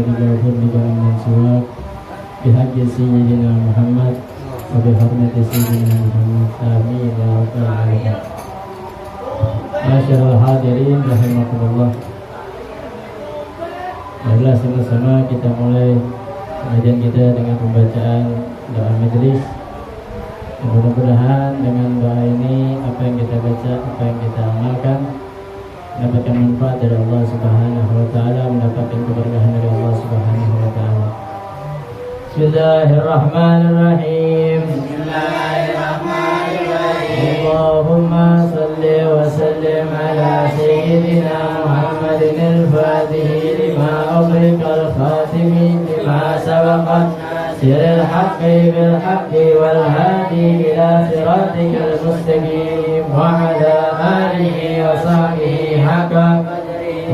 تجاوز لجميع من سواك بحق سيدنا محمد وبحرمة سيدنا محمد آمين يا رب العالمين. Masyaallah hadirin rahimakumullah. Marilah sama-sama kita mulai pengajian kita dengan pembacaan doa majelis. Mudah-mudahan dengan doa ini apa yang kita baca, apa yang kita amalkan mendapatkan manfaat dari Allah Subhanahu wa taala, mendapatkan keberkahan dari Allah Subhanahu wa taala. Bismillahirrahmanirrahim. Bismillahirrahmanirrahim. Allahumma salli wa sallim ala sayyidina Muhammadin al-Fatih lima ughliqa al-khatimi lima sabaqa siril haqqi bil haqqi wal hadi ila siratikal mustaqim wa ala alihi wa sahbihi haqqa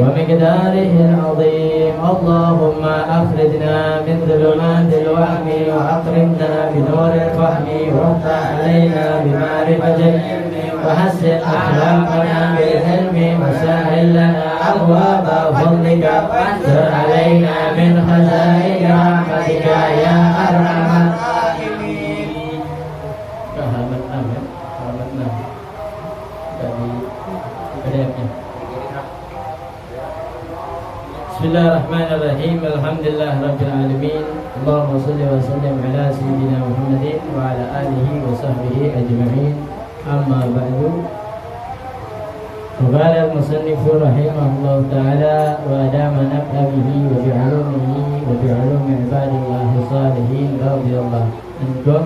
ومقداره العظيم. اللهم أخرجنا من ظلمات الوهم وأكرمنا بنور الفهم وافتح علينا بمعرفة العلم وحسن أخلاقنا بالحلم وسهل لنا أبواب فضلك وانشر علينا من خزائن رحمتك يا أرحم الراحمين. Bismillahirrahmanirrahim. Alhamdulillah rabbil alamin. Allahumma shalli wa sallim ala sayyidina Muhammadin wa ala alihi wa sahbihi ajma'in. Amma ba'du. Qala al-musannif rahimahullah ta'ala wa adama naf'a bihi wa bi'ulumihi wa bi'ulumi ibadillahi salihin radhiyallahu anhum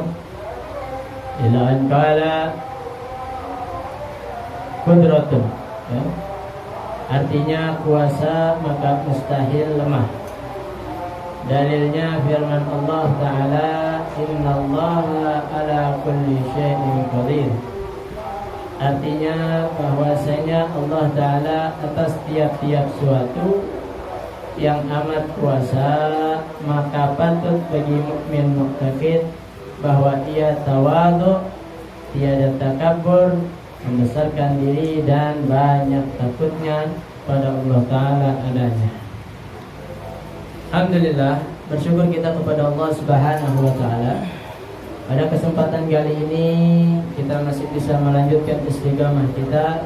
ila an qala qudratun, ya. Artinya kuasa maka mustahil lemah. Dalilnya firman Allah Ta'ala, innallaha ala kulli syai'in qadir. Artinya bahwasanya Allah Ta'ala atas tiap-tiap suatu yang amat kuasa, maka patut bagi mukmin muqtaqid bahwa ia tawadhu, tiada takabur, membesarkan diri dan banyak takutnya pada Allah Ta'ala adanya. Alhamdulillah, bersyukur kita kepada Allah Subhanahu wa Ta'ala. Pada kesempatan kali ini kita masih bisa melanjutkan istiqamah kita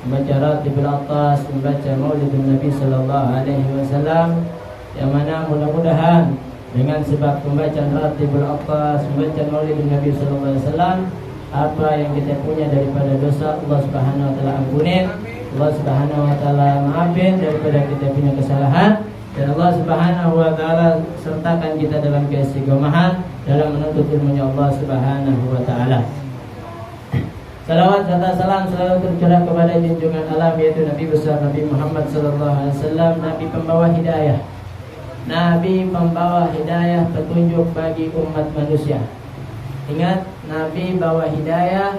membaca Ratibul Atas, membaca Maulidun Nabi Sallallahu Alaihi Wasallam, yang mana mudah-mudahan dengan sebab pembacaan Ratibul Atas, membaca Maulidun Nabi Sallallahu Alaihi Wasallam, apa yang kita punya daripada dosa Allah Subhanahu wa taala ampunin, Allah Subhanahu wa taala maafin daripada kita punya kesalahan, dan Allah Subhanahu wa taala sertakan kita dalam keistiqomahan dalam menuntut ilmunya Allah Subhanahu wa taala. Salawat serta salam selalu tercurah kepada junjungan alam, yaitu Nabi besar Nabi Muhammad sallallahu alaihi wasallam, Nabi pembawa hidayah. Nabi pembawa hidayah petunjuk bagi umat manusia. Ingat, Nabi bawa hidayah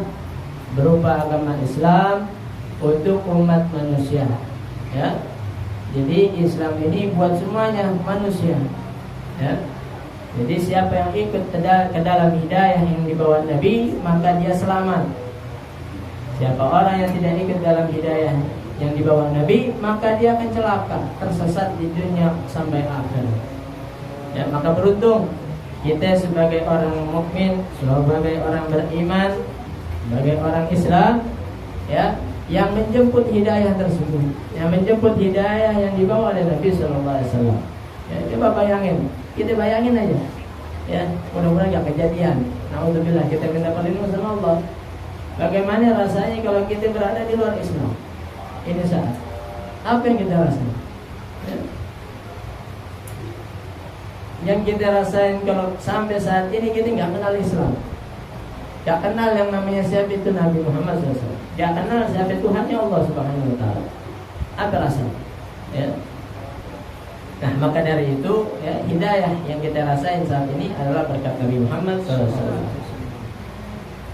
berupa agama Islam untuk umat manusia, ya. Jadi Islam ini buat semuanya manusia, ya. Jadi siapa yang ikut ke dalam hidayah yang dibawa Nabi, maka dia selamat. Siapa orang yang tidak ikut dalam hidayah yang dibawa Nabi, maka dia akan celaka, tersesat di dunia sampai akhir. Ya, maka beruntung kita sebagai orang mukmin, sebagai orang beriman, sebagai orang Islam, ya, yang menjemput hidayah tersebut, yang menjemput hidayah yang dibawa oleh Nabi Sallallahu Alaihi Wasallam. Ya, coba bayangin, kita bayangin aja, ya, mudah-mudahan gak kejadian. Naudzubillah, kita minta perlindungan sama Allah. Bagaimana rasanya kalau kita berada di luar Islam ini saat? Apa yang kita rasain? Ya. Yang kita rasain kalau sampai saat ini kita nggak kenal Islam, nggak kenal yang namanya siapa itu Nabi Muhammad SAW, nggak kenal siapa Tuhannya Allah Subhanahu Wa Taala. Apa rasanya? Ya. Nah, maka dari itu, ya, hidayah yang kita rasain saat ini adalah berkat Nabi Muhammad SAW.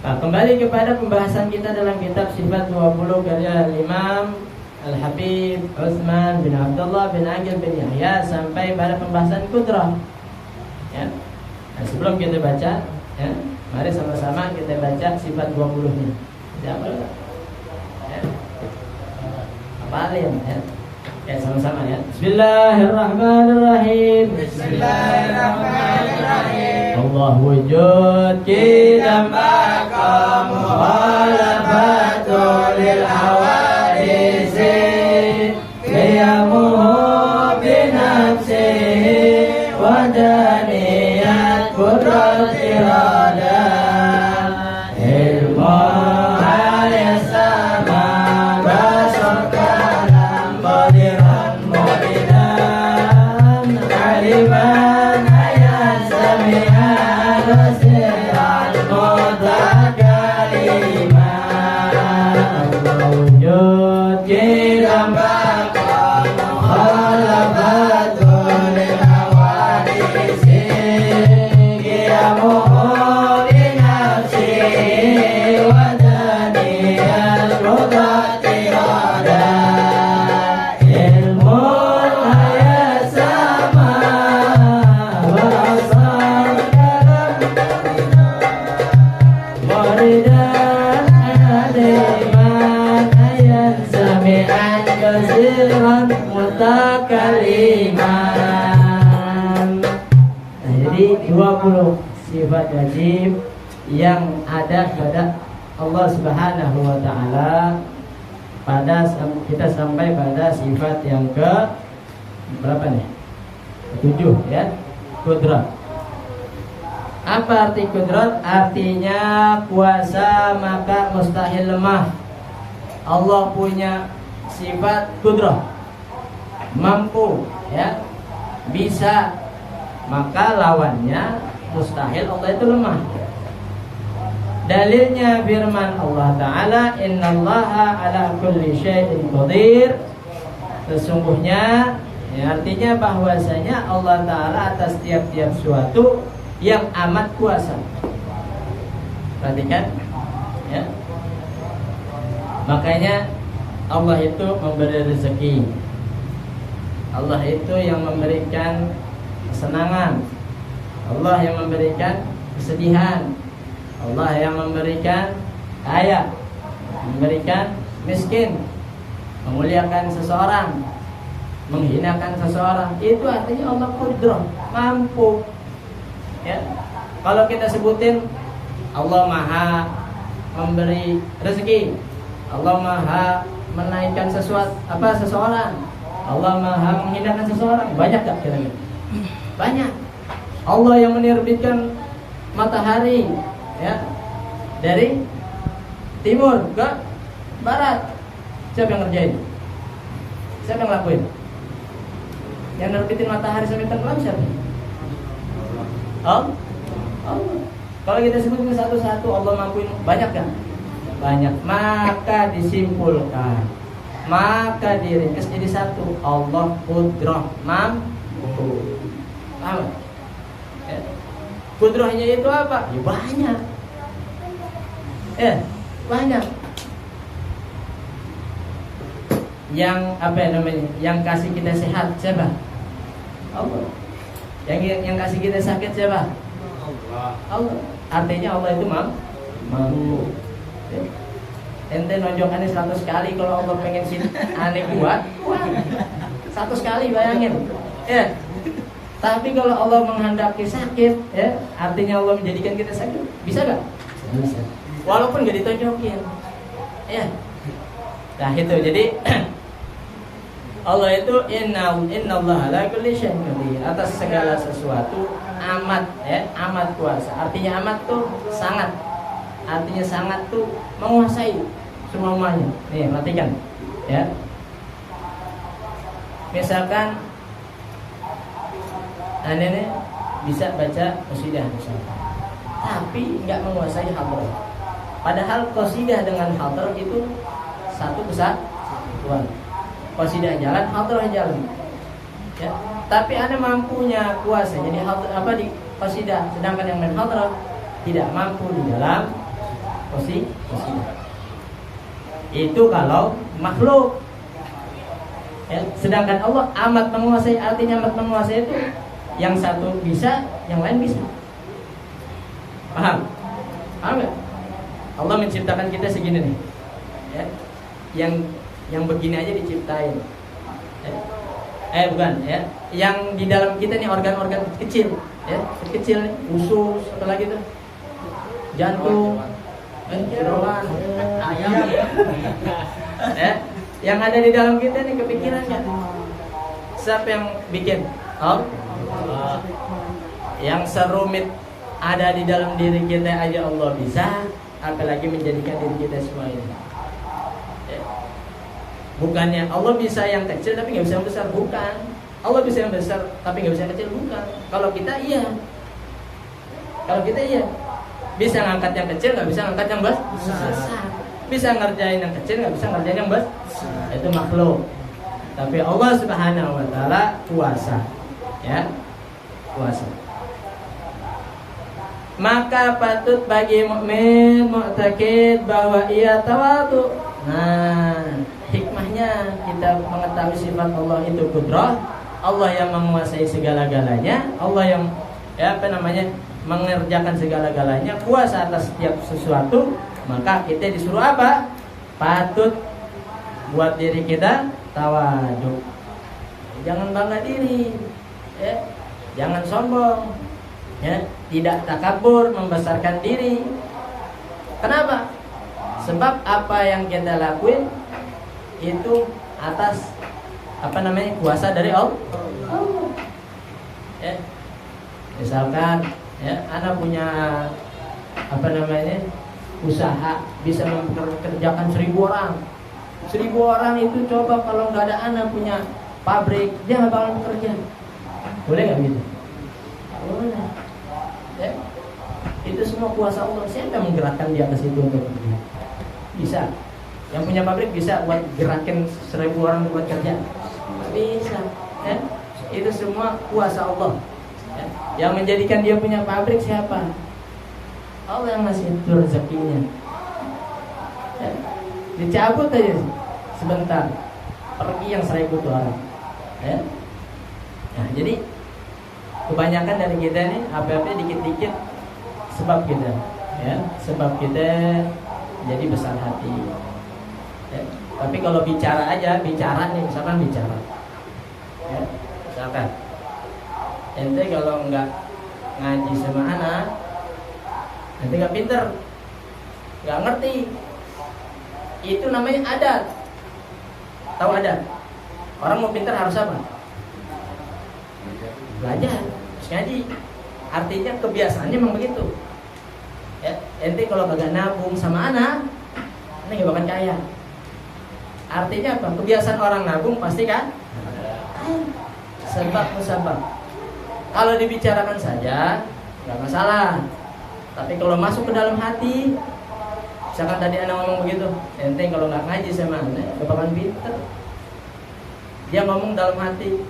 Nah, kembali kepada pembahasan kita dalam kitab Sifat 20 karya Imam Al-Habib Utsman bin Abdullah bin Aqil bin Yahya sampai pada pembahasan kudrah. Ya. Nah, sebelum kita baca, ya, mari sama-sama kita baca sifat 20-nya. Siapa? Ya. Apalin, ya. Ya, sama-sama, ya. Bismillahirrahmanirrahim. Allah wujud kita maka mukhalafatul lil hawadisi qiyamuhu binafsihi wa daniyat qudrat iradah ilmu ayat sama basar kalam badiran mu'idan aliman ayat sami'an basiran mutakaliman wujud kilam bakal mukhalafatul lil hawadisi qiyamuhu binafsihi wa daniyat qudrat iradah ilmu ayat sama basar kalam badiran aliman ayat sami'an basiran mutakaliman. Nah, jadi 20 sifat wajib yang ada pada Allah Subhanahu wa taala. Kita sampai pada sifat yang ke berapa nih? 7 ya. Qudrat. Apa arti qudrat? Artinya kuasa maka mustahil lemah. Allah punya sifat qudrah, mampu ya, bisa, maka lawannya mustahil Allah itu lemah. Dalilnya firman Allah Ta'ala, innallaha ala kulli syai'in qadir. Sesungguhnya ya, artinya bahwasanya Allah Ta'ala atas tiap-tiap suatu yang amat kuasa. Perhatikan ya. Makanya Allah itu memberi rezeki. Allah itu yang memberikan kesenangan. Allah yang memberikan kesedihan. Allah yang memberikan kaya, memberikan miskin, memuliakan seseorang, menghinakan seseorang. Itu artinya Allah qudrah, mampu. Ya. Kalau kita sebutin Allah Maha memberi rezeki, Allah Maha menaikkan seseorang, Allah Maha menghinakan seseorang, banyak tak kira-kira? Banyak. Allah yang menerbitkan matahari ya dari timur ke barat. Siapa yang ngerjain? Siapa yang lakuin? Yang nerbitin matahari sampai tenggelam siapa? Allah. Kalau kita sebutin satu-satu Allah mampuin banyak kan? Banyak. Maka disimpulkan, maka diringkas jadi satu. Allah qudrah, mampu. Paham? Ya. Qudrahnya itu apa? Ya banyak. Banyak. Yang apa namanya? Yang kasih kita sehat siapa? Allah. Yang kasih kita sakit siapa? Allah. Artinya Allah itu mampu. Ente nonjok aneh 100 kali, kalau Allah pengen sini aneh buat 100 kali, bayangin ya. Tapi kalau Allah menghendaki sakit ya, artinya Allah menjadikan kita sakit, bisa gak? Bisa. Walaupun gak ditonjokin ya. Nah itu jadi Allah itu innallaha ala kulli syai'in qadir, atas segala sesuatu amat ya, amat kuasa. Artinya amat tuh sangat. Artinya sangat tuh menguasai semuanya. Nih, perhatikan ya. Misalkan aneh bisa baca qasidah misalkan, tapi nggak menguasai hadroh. Padahal qasidah dengan hadroh itu satu kesatuan. Qasidah jalan, hadroh jalan. Ya. Tapi aneh mampunya kuasa jadi hadroh di qasidah, sedangkan yang main hadroh tidak mampu di dalam qasidah. Itu kalau makhluk ya. Sedangkan Allah amat menguasai. Artinya amat menguasai itu yang satu bisa, yang lain bisa. Paham? Paham gak? Allah menciptakan kita segini nih ya. Yang begini aja diciptain ya. Bukan ya. Yang di dalam kita nih organ-organ kecil, ya, kecil nih, usus, apa lagi tuh? Jantung, jeroan, ayam. Yang ada di dalam kita nih kepikirannya. Siapa yang bikin? Allah. Yang serumit ada di dalam diri kita aja Allah bisa, apalagi menjadikan diri kita semua ini. Bukannya Allah bisa yang kecil tapi nggak bisa yang besar, bukan. Allah bisa yang besar tapi nggak bisa yang kecil, bukan. Kalau kita iya, bisa ngangkat yang kecil nggak bisa ngangkat yang besar. Bisa ngerjain yang kecil nggak bisa ngerjain yang besar. Itu makhluk. Tapi Allah Subhanahu Wa Taala kuasa, ya, kuasa. Maka patut bagi mukmin mu'taqid bahwa ia tawadhu. Nah, hikmahnya kita mengetahui sifat Allah itu qudrah, Allah yang menguasai segala-galanya, Allah yang mengerjakan segala-galanya, kuasa atas setiap sesuatu. Maka kita disuruh apa? Patut buat diri kita tawadhu. Jangan bangga diri, ya. Jangan sombong, ya. Tidak takabur, membesarkan diri. Kenapa? Sebab apa yang kita lakuin itu atas kuasa dari Allah. Ya. Misalkan ya, anak punya usaha, bisa mempekerjakan 1000 orang. 1000 orang itu coba kalau nggak ada anak punya pabrik, dia nggak bakal bekerja. Boleh nggak gitu? Boleh. Ya. Itu semua kuasa Allah. Siapa yang menggerakkan dia ke situ untuk bekerja? Bisa. Yang punya pabrik bisa buat gerakin 1000 orang buat kerja. Bisa. Ya. Itu semua kuasa Allah. Ya. Yang menjadikan dia punya pabrik siapa? Allah yang ngasih itu rezekinya. Ya. Dicabut aja sebentar, pergi yang 1000 orang. Ya. Nah, jadi kebanyakan dari kita nih apa-apa dikit-dikit sebab kita, ya, sebab kita jadi besar hati. Ya. Tapi kalau bicara aja, bicara nih, misalkan bicara, ya, misalkan ente kalau nggak ngaji sama anak, ente nggak pinter, nggak ngerti. Itu namanya adat. Tahu adat? Orang mau pinter harus apa? Belajar, harus ngaji. Artinya kebiasaannya memang begitu. Ya, ente kalau kagak nabung sama anak, ente nggak bakal kaya. Artinya apa? Kebiasaan orang nabung pasti kan? Sebab musabab. Kalau dibicarakan saja nggak masalah. Tapi kalau masuk ke dalam hati, misalkan tadi anak ngomong begitu, ente kalau nggak ngaji sama anak, nggak bakal pinter. Dia ngomong dalam hati,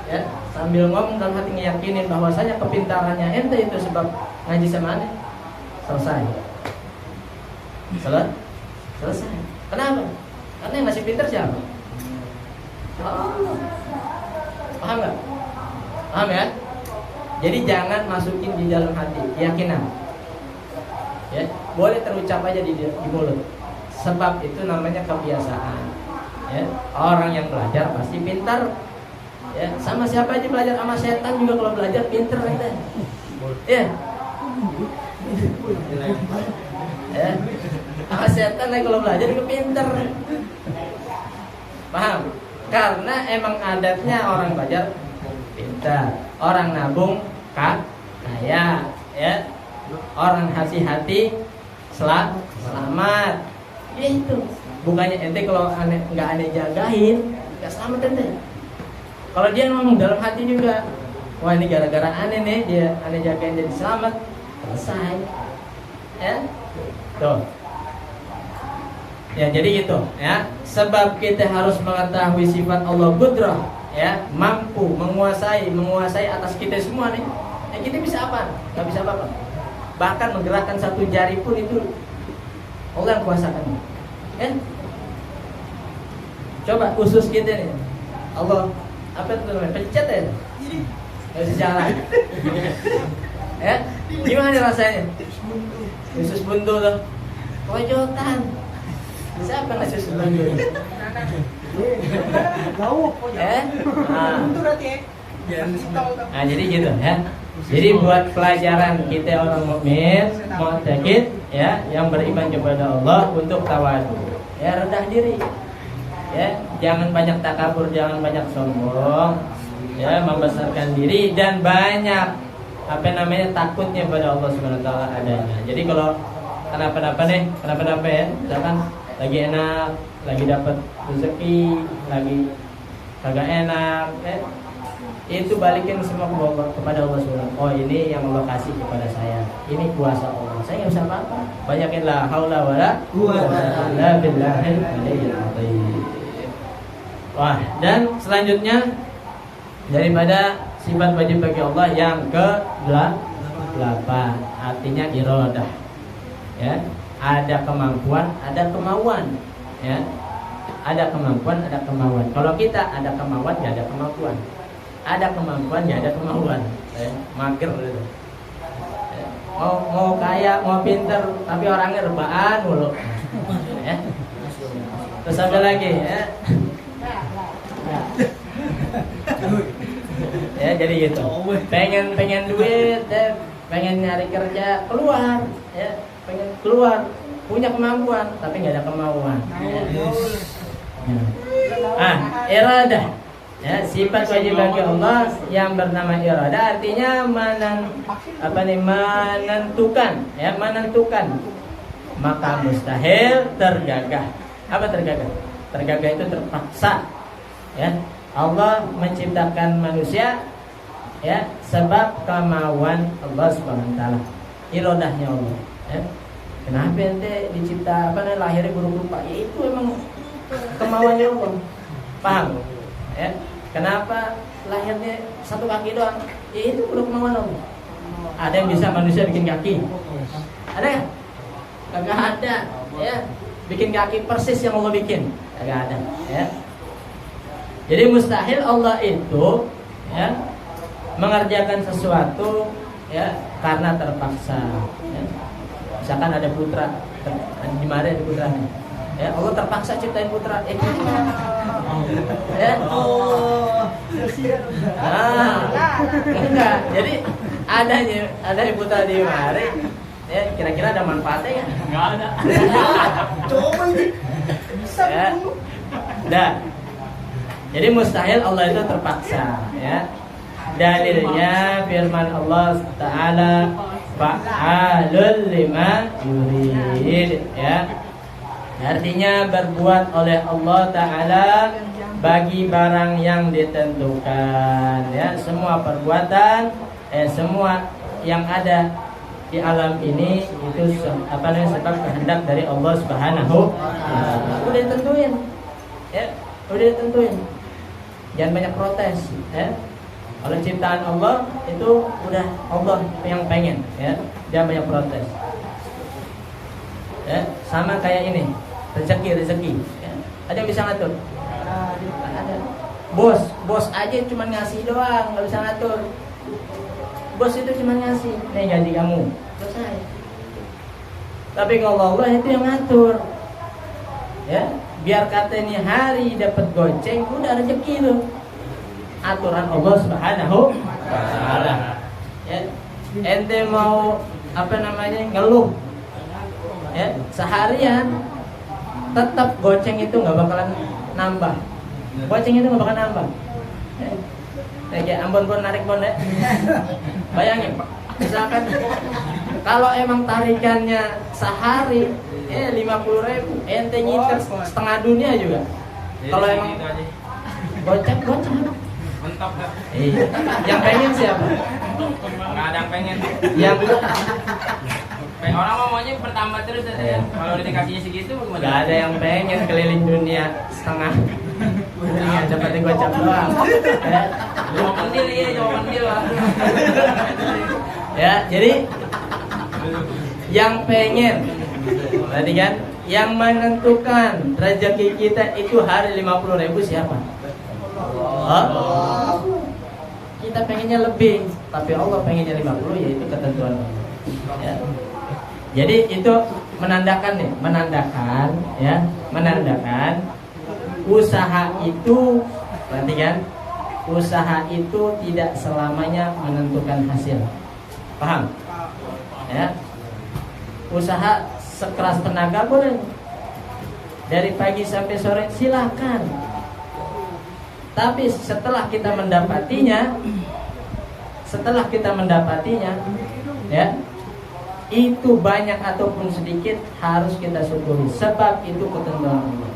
ya, sambil ngomong dalam hati ngeyakinin bahwasanya kepintarannya ente itu sebab ngaji sama anak. Selesai. Selesai. Kenapa? Karena yang masih pinter siapa? Allah. Paham nggak? Paham ya? Jadi jangan masukin di dalam hati keyakinan. Ya, boleh terucap aja di mulut. Sebab itu namanya kebiasaan. Ya, orang yang belajar pasti pintar. Ya, sama siapa aja belajar, sama setan juga kalau belajar pinter kan. Ya. Ya. Sama setan kalau belajar juga pinter. Paham? Karena emang adatnya orang belajar pintar, orang nabung kaya, ya. Orang hati-hati selamat. Itu. Bukannya ente kalau nggak aneh jagain, nggak selamat ente. Kalau dia ngomong dalam hati juga, wah ini gara-gara aneh nih dia aneh jagain jadi selamat, selesai. Ya, tuh. Ya jadi gitu, ya. Sebab kita harus mengetahui sifat Allah qudrah, ya, mampu menguasai atas kita semua nih. Ya, kita bisa apa? Nggak bisa apa-apa. Bahkan menggerakkan satu jari pun itu Allah yang kuasakan. Ya? Coba usus kita nih, Allah apa itu namanya? Pencet ya? Nggak bisa jalan. Ya? Gimana rasanya? Usus buntu tuh, pojokan. Siapa ngasih usus buntu? Nah, jadi gitu ya. Jadi buat pelajaran kita orang mukmin, mu'taqid ya, yang beriman kepada Allah untuk tawadu. Ya, rendah diri. Ya, jangan banyak takabur, jangan banyak sombong. Ya, membesarkan diri dan banyak takutnya pada Allah Subhanahu wa taala adanya. Jadi kalau kenapa-napa ya, misalkan lagi enak, lagi dapat rezeki, lagi kagak enak, itu balikin semua kepada Allah Subhanahu. Oh, ini yang Allah kasih kepada saya. Ini kuasa Allah. Saya nggak bisa apa-apa. Banyakin la haula wala quwwata illa billahil aliyyil azim. Wah, dan selanjutnya daripada sifat wajib bagi Allah yang ke-8, artinya iradah. Ya, ada kemampuan, ada kemauan. Ya, ada kemampuan, ada kemauan. Kalau kita ada kemauan, nggak ada kemampuan. Ada kemampuan, nggak ada kemauan. Mager gitu. Mau kaya, mau pinter, tapi orangnya rebaan mulu. Ya. Terus apa lagi? Ya. Ya, jadi gitu. Pengen duit, pengen nyari kerja, keluar, ya, pengen keluar, punya kemampuan, tapi nggak ada kemauan. Ya. Iradah. Ya, sifat wajib bagi Allah yang bernama iradah artinya menentukan, ya, menentukan. Maka mustahil tergagah. Apa tergagah? Tergagah itu terpaksa. Ya, Allah menciptakan manusia, ya, sebab kemauan Allah Subhanahu wa taala. Iradahnya Allah, ya. Kenapa ente dicipta lahirnya buruk rupa? Ya, itu emang kemauannya Allah. Paham? Ya. Kenapa lahirnya satu kaki doang? Ya, itu udah kemauan Allah. Ada yang bisa manusia bikin kaki? Ada ya? Kagak ada. Ya, bikin kaki persis yang Allah bikin. Kagak ada. Ya. Jadi mustahil Allah itu, ya, mengerjakan sesuatu, ya, karena terpaksa. Ya. Misalkan ada putra, di mana ada putranya? Ya, Allah terpaksa ciptain putra. Ya. Enggak. Jadi ada putra di mari. Ya, kira-kira ada manfaatnya ya? Enggak ada. Coba ini. Bisa dulu. Dah. Jadi mustahil Allah itu terpaksa, ya. Dalilnya firman Allah Ta'ala fa'alul lima yurid, ya. Artinya berbuat oleh Allah Ta'ala bagi barang yang ditentukan, ya. Semua perbuatan, semua yang ada di alam ini itu sebab kehendak dari Allah Subhanahu wa taala. Udah ditentuin, ya. Udah ditentuin. Jangan banyak protes, ya. Kalau ciptaan Allah itu udah Allah yang pengen, ya. Jangan banyak protes. Ya, sama kayak ini, rezeki, ya. Ada yang bisa ngatur? Ada. Bos aja cuma ngasih doang, nggak bisa ngatur. Bos itu cuma ngasih, nih gaji kamu, selesai. Tapi kalau Allah itu yang ngatur, ya. Biar katanya hari dapat goceng, udah rezeki lu. Aturan Allah Subhanahu wa taala. Ya. Ente mau ngeluh, ya, seharian tetap goceng itu nggak bakalan nambah. Goceng itu nggak bakalan nambah. Ya. Kayak Ambon narik bon, ya. Bayangin, misalkan kalau emang tarikannya sehari 50.000, ente nyiter setengah dunia juga. Kalau emang goceng mentok dah. Iya. Yang pengen siapa? Nggak ada yang pengen. Yang orang maunya bertambah terus ya. Kalau dikasihnya segitu gimana? Nggak ada yang pengen keliling dunia setengah dunia dapetin gocap doang. Cuma mendil lah. Ya, jadi yang pengen, berarti kan, yang menentukan rezeki kita itu hari 50.000 siapa? Allah. Kita pengennya lebih, tapi Allah pengennya 50, yaitu ketentuan Allah. Ya. Jadi itu menandakan usaha itu, perhatikan, usaha itu tidak selamanya menentukan hasil. Paham? Ya. Usaha sekeras tenaga boleh, dari pagi sampai sore silakan. Tapi setelah kita mendapatinya, ya, itu banyak ataupun sedikit harus kita syukuri, sebab itu ketentuan Allah.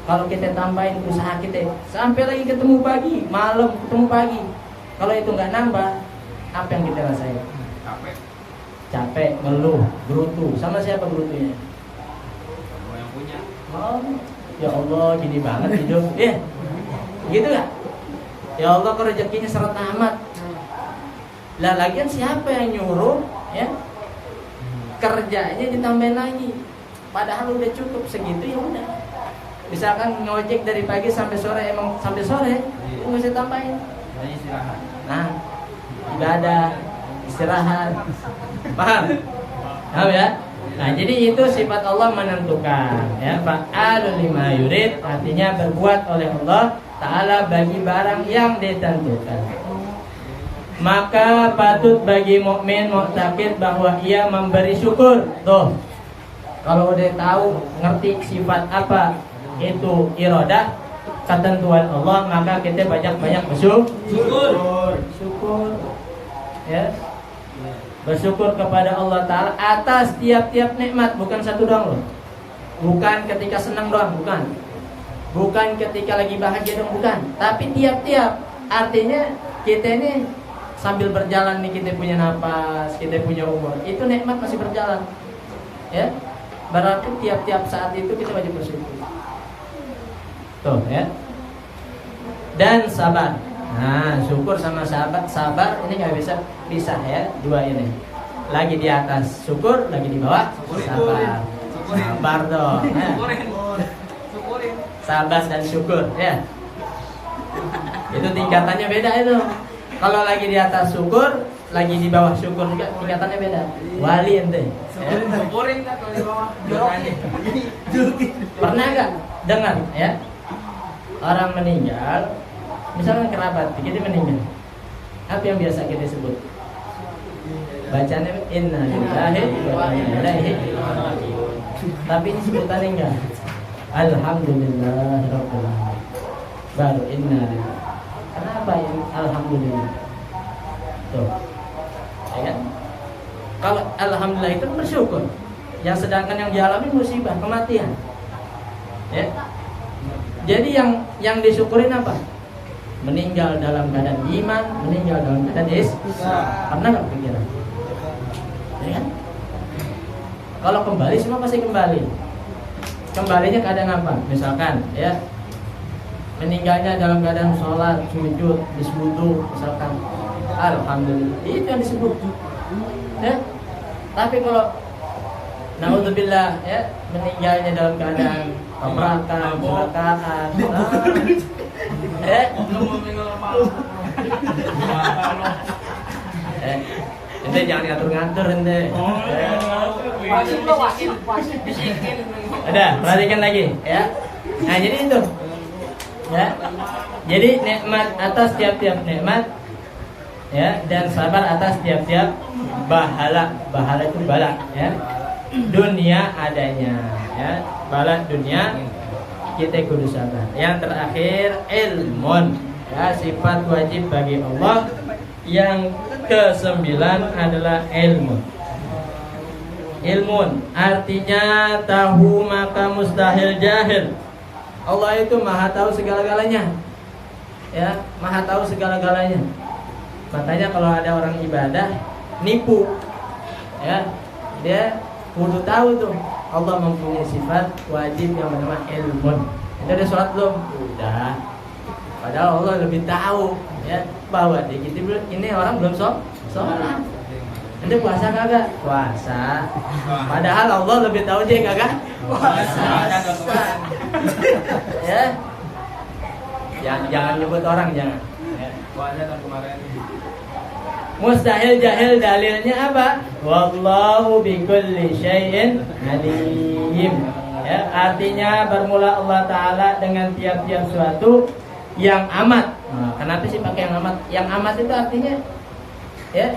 Kalau kita tambahin usaha kita sampai lagi ketemu pagi, malam ketemu pagi, kalau itu nggak nambah, apa yang kita rasain? Capek, ngeluh, gerutu. Sama siapa gerutunya? Yang punya. Oh, ya Allah, gini banget hidup. Ya, gitu nggak? Ya Allah, kok rezekinya seret amat. Lah lagian siapa yang nyuruh? Ya, kerjanya ditambahin lagi. Padahal udah cukup segitu, ya udah. Misalkan ngojek dari pagi sampai sore, emang sampai sore, itu nggak usah tambahin. Istirahat. Nah, ibadah, istirahat. Paham? Paham ya? Nah, jadi itu sifat Allah menentukan, ya. Fa'alul lima yurid, artinya berbuat oleh Allah Ta'ala bagi barang yang ditentukan. Maka patut bagi mukmin mu'taqid bahwa ia memberi syukur. Tuh, kalau udah tahu, ngerti sifat apa itu iradah, ketentuan Allah, maka kita banyak-banyak bersyukur. Syukur, ya. Bersyukur kepada Allah Ta'ala atas tiap-tiap nikmat, bukan satu doang loh. Bukan ketika senang doang, bukan. Bukan ketika lagi bahagia doang, bukan. Tapi tiap-tiap, artinya kita ini sambil berjalan nih, kita punya napas, kita punya umur, itu nikmat masih berjalan, ya. Berarti tiap-tiap saat itu kita wajib bersyukur. Tuh, ya. Dan sabar. Nah, syukur sama sabar ini nggak bisa pisah, ya. Dua ini lagi di atas syukur, lagi di bawah sabar. Sabar dong, ya. Sabar dan syukur, ya. Itu tingkatannya beda itu. Kalau lagi di atas syukur, lagi di bawah syukur juga tingkatannya beda. Wali ente, ya. Syukurin kan kalau di bawah. Pernah nggak dengar, ya, orang meninggal, misalnya kerabat kita meninggal, apa yang biasa kita sebut? Bacanya inna lillahi wa inna ilaihi raji'un. Tapi ini sebutannya enggak. Alhamdulillah rabbil alamin. Baru inna lillahi. Kenapa ini alhamdulillah? Tuh, ya kan? Kalau alhamdulillah itu bersyukur. Yang sedangkan yang dialami musibah, kematian. Ya. Jadi yang disyukurin apa? Meninggal dalam keadaan iman, meninggal dalam keadaan Islam. Pernah nggak pikiran? Ya kan? Kalau kembali semua pasti kembali. Kembalinya keadaan apa? Misalkan, ya, meninggalnya dalam keadaan sholat, sujud, biswudu, misalkan, alhamdulillah, itu yang disebut. Ya. Tapi kalau naudzubillah, ya, meninggalnya dalam keadaan tabrakan, kecelakaan, ente jangan ngatur-ngatur ente. Ada, perhatikan lagi, ya. Nah, jadi itu, ya. Jadi nikmat atas tiap-tiap nikmat, ya, dan sabar atas tiap-tiap bahala. Bahala itu bala, ya. Dunia adanya, ya. Bala dunia kita kudu sabar. Yang terakhir ilmun, ya, sifat wajib bagi Allah. Yang ke-9 adalah ilmu. Ilmun artinya tahu maka mustahil jahil. Allah itu maha tahu segala-galanya, ya, maha tahu segala-galanya. Makanya kalau ada orang ibadah nipu, ya, dia kudu tahu tuh Allah mempunyai sifat wajib yang bernama ilmun. Itu ada sholat belum? Udah. Padahal Allah lebih tahu, ya, bahwa ini orang belum sholat. Ente puasa kagak? Puasa. Padahal Allah lebih tahu dia kagak puasa. Ya. Jangan nyebut orang, jangan. Puasa tahun kemarin. Mustahil jahil dalilnya apa? Wallahu bikulli syai'in alim. Ya, artinya bermula Allah Ta'ala dengan tiap-tiap suatu yang amat. Nah, kenapa sih pakai yang amat? Yang amat itu artinya ya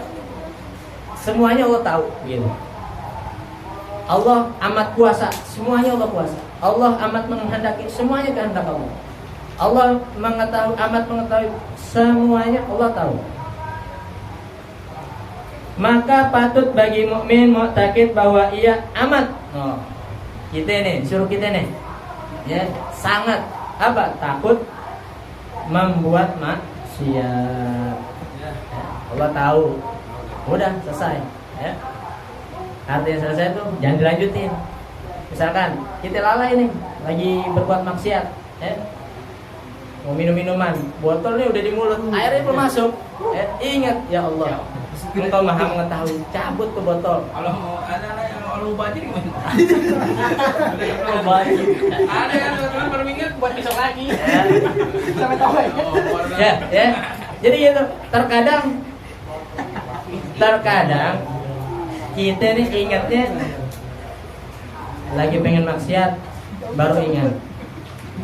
semuanya Allah tahu gitu. Allah amat kuasa, semuanya Allah kuasa. Allah amat menghendaki, semuanya kehendak Allah. Allah mengetahui, amat mengetahui, semuanya Allah tahu. Maka patut bagi mukmin mu'taqid bahwa ia amat. Oh, kita nih, suruh kita nih, ya sangat apa? Takut membuat maksiat. Ya, Allah tahu. Udah selesai. Ya. Artinya selesai tuh jangan dilanjutin. Misalkan kita lalai nih, lagi berbuat maksiat, ya. Mau minum minuman, botolnya udah di mulut, airnya belum masuk. Ingat ya Allah, Engkau Maha mengetahui, cabut ke botol. Kalau mau ada yang mau ubahnya gimana? Ada yang teman baru ingat buat besok lagi. Sampai tahu ya. Ya. Jadi gitu, terkadang kita nih ingatnya lagi pengen maksiat, baru ingat.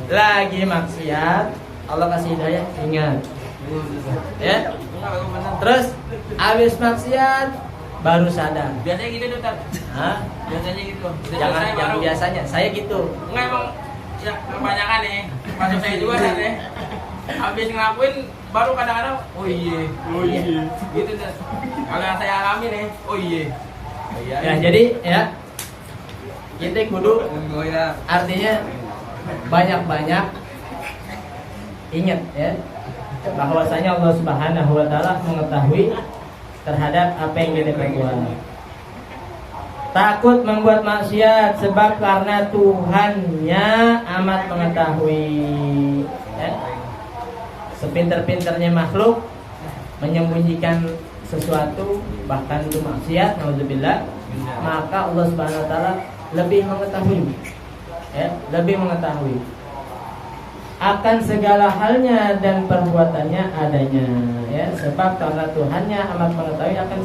Lagi maksiat, Allah kasih hidayah, ingat. Ya. Terus habis maksiat baru sadar. Biasanya gitu tuh, Tar. Hah? Biasanya gitu. Jangan biasanya, saya gitu. Enggak emang ya kebanyakan nih. Masuk saya juga kan ya. Habis ngelakuin baru kadang-kadang oh iya. Gitu tuh. Kalau yang saya alami nih, oh iya. Ya, jadi ya kita kudu artinya banyak-banyak ingat ya bahwasanya Allah Subhanahu wa taala mengetahui terhadap apa yang kita perbuat. Takut membuat maksiat sebab karena Tuhannya amat mengetahui. Ya. Sepinter-pinternya makhluk menyembunyikan sesuatu bahkan itu maksiat, nauzubillah, maka Allah Subhanahu wa taala lebih mengetahui. Ya, lebih mengetahui akan segala halnya dan perbuatannya adanya, ya, sebab karena Tuhannya amat mengetahui akan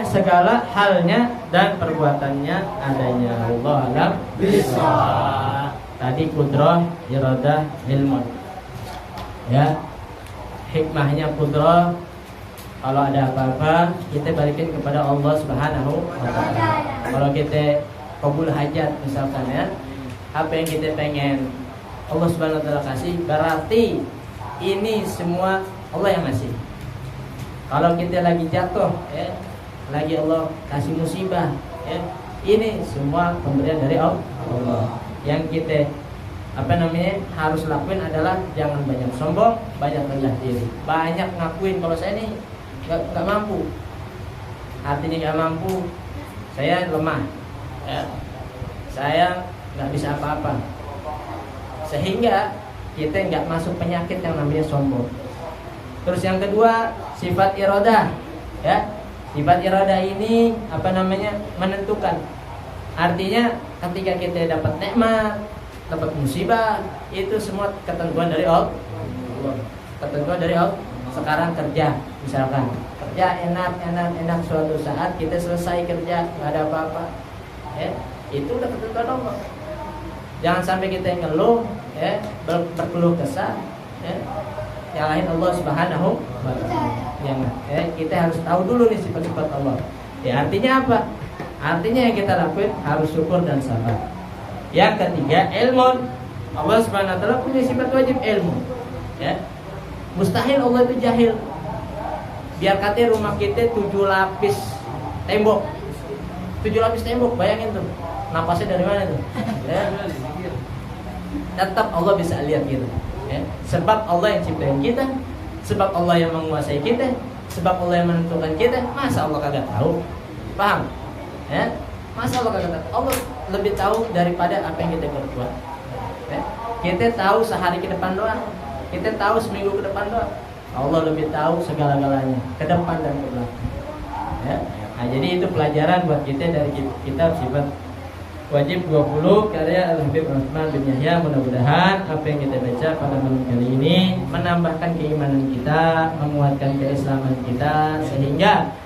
segala halnya dan perbuatannya adanya. Allah alam bisawab. Tadi kudrah, iradah, ilmu. Ya, hikmahnya kudrah, kalau ada apa-apa kita balikin kepada Allah Subhanahu wa taala. Kalau kita kabul hajat misalkan ya, apa yang kita pengen Allah Subhanahu wa taala kasih, berarti ini semua Allah yang ngasih. Kalau kita lagi jatuh ya, lagi Allah kasih musibah ya, ini semua pemberian dari Allah. Yang kita harus lakuin adalah jangan banyak sombong, banyak rendah diri, banyak ngakuin kalau saya ini nggak mampu. Artinya nggak mampu, saya lemah ya, saya nggak bisa apa-apa, sehingga kita nggak masuk penyakit yang namanya sombong. Terus yang kedua, sifat iradah ya. Sifat iradah ini menentukan. Artinya ketika kita dapat nikmat, dapat musibah, itu semua ketentuan dari Allah. Ketentuan dari Allah. Sekarang kerja, misalkan kerja enak suatu saat kita selesai kerja nggak ada apa-apa, ya, itu udah ketentuan Allah. Jangan sampai kita yang ngeluh, ya, berkeluh kesah, ya, yang lain Allah Subhanahu wa taala. Kita harus tahu dulu nih sifat-sifat Allah. Ya, artinya apa? Artinya yang kita lakuin harus syukur dan sabar. Yang ketiga, ilmu. Allah Subhanahu wa taala punya sifat wajib ilmu. Ya. Mustahil Allah itu jahil. Biar katanya rumah kita 7 lapis tembok. 7 lapis tembok, bayangin tuh. Napasnya dari mana tuh? Ya. Tetap Allah bisa lihat gitu. Ya. Sebab Allah yang ciptain kita, sebab Allah yang menguasai kita, sebab Allah yang menentukan kita. Masa Allah kagak tahu? Paham? Ya. Masa Allah kagak tahu? Allah lebih tahu daripada apa yang kita berbuat. Ya. Kita tahu sehari ke depan doang. Kita tahu seminggu ke depan doang. Allah lebih tahu segala-galanya, ke depan dan ke belakang. Ya. Nah, jadi itu pelajaran buat kita dari kitab sifat wajib 20 karya Al-Habib Utsman bin Yahya. Mudah-mudahan apa yang kita baca pada malam kali ini menambahkan keimanan kita, menguatkan keislaman kita, sehingga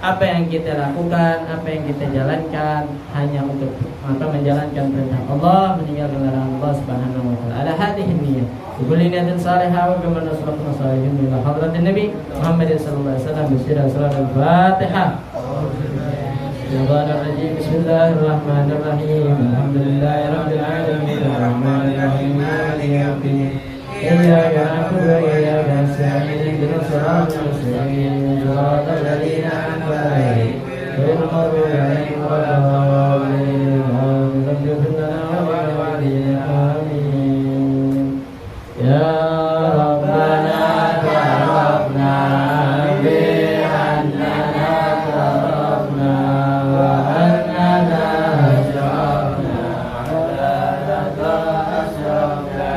apa yang kita lakukan, apa yang kita jalankan hanya untuk menjalankan perintah Allah, meninggalkan larangan Allah Subhanahu wa taala. Ala hadhihi niyyah. Kulli niyatin salihah wa kama nasrafna salihin ila hadratin Nabi Muhammad sallallahu alaihi wasallam bismillah salat al-Fatihah. Bismillahirrahmanirrahim. Alhamdulillahirabbil alamin. Arrahmanir rahim. Maliki yaumiddin. إياك نعبد وإياك نستعين اهدنا الصراط المستقيم صراط الذين أنعمت عليهم غير المغضوب عليهم ولا الضالين رب اغفر لنا ولوالدينا آمين يا ربنا تعرفنا بأننا اعترفنا وأننا أشركنا ولا أشركنا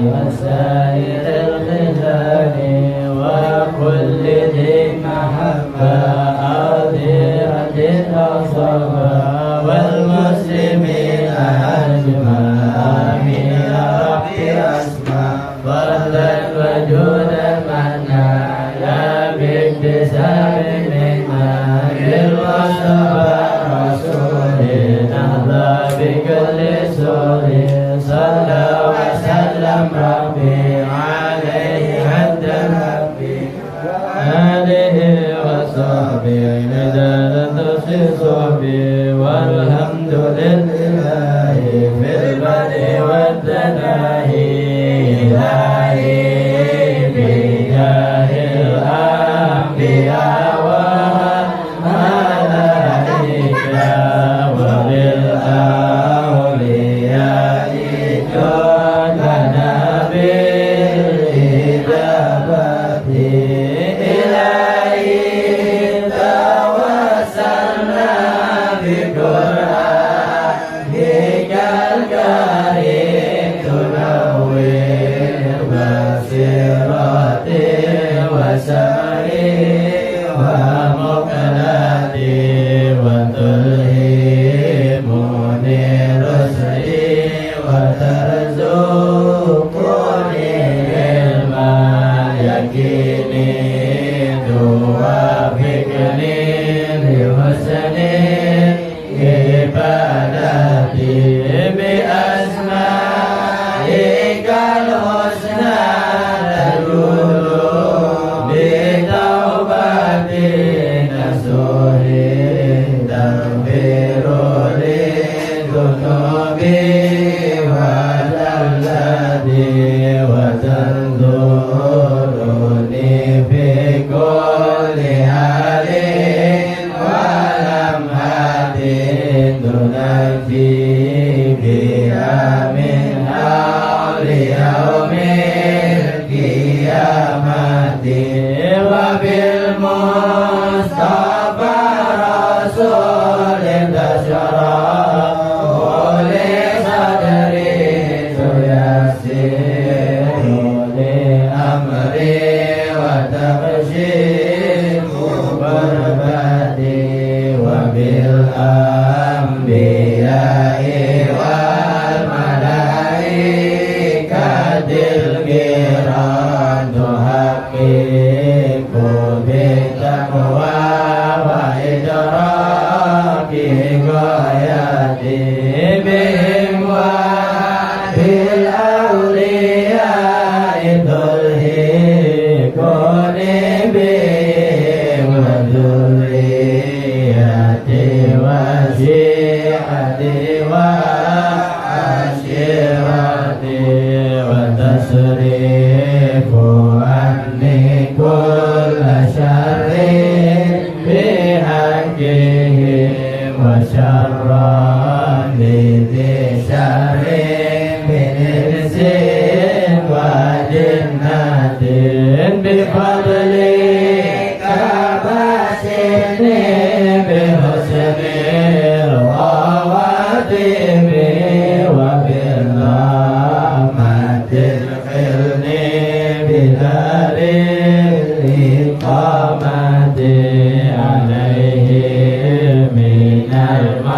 وسائر الخلان وكل ذي محبة أظهرة الأصابة والمسلمين أجمعين يا ربي أسمع فضلا وجودا منا يا باكتساب منا بالمصطفى رسول نهضى بكل سور صلى وسلم ربي عليه حد ربي آله وصحبه ندالة صحبه والحمد لله في البدء والتناهي إلهي بجاه الأنبياء والملائكة وبالأولياء جودنا بالإجابة إلهي توسلنا بقرآنك الكريم تنور بصيرتي وسمعي ومقلتي وتلهمني رشدي وترزقني علما يقيني توافقني لحسن عبادتي بأسمائك الحسنى تجود بتوبتي نصري تغفر لي ذنوبي وزلتي وتنظرني في كل حال ولمحة تنجي بها من حول يوم القيامة وبالمصطفى رسول تشرف لصدري تيسر لأمري وتكشف كربتي وبالأنبياء والملائكة الكرام تحقق بالتقوى وإدراك غايتي بهم وبالأولياء تلهقني بهم وذريتي وشيعتي وعشيرتي وتصريف عني كل شر بحقهم وشرا لذي شر من إنس وجنة بفضلك باسني بحسن الخواتم وبالله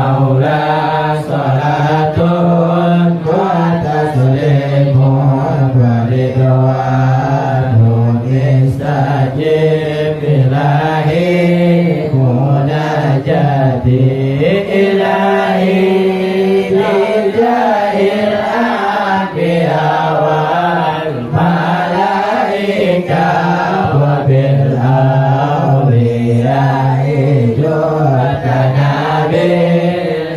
maula salatun wa taslimun wa ridwanun istajib ilahi munajati ilahi liljahil anbiya wal malaika wa bil awliya'i juhatana bil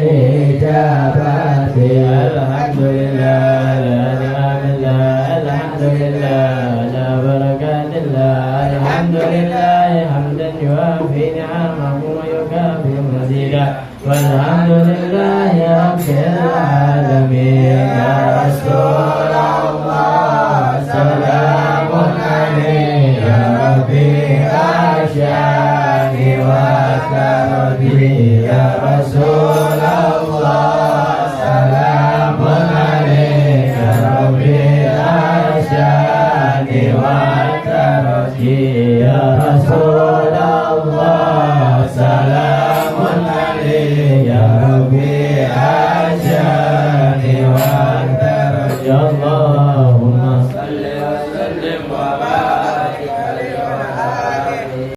hijabati alhamdulillah alhamdulillah la barakatillah alhamdulillah hamdan yuafi ni'amahu wa yukafi mazidah walhamdulillahi rabbil alamin ya Rasulullah salamun alaihi ya Rabbi asyani wa karbi ya Rasulullah salamun alaihi ya Rabbi asyani wa karbi ya Rasulullah salamun alaihi ya Rabbi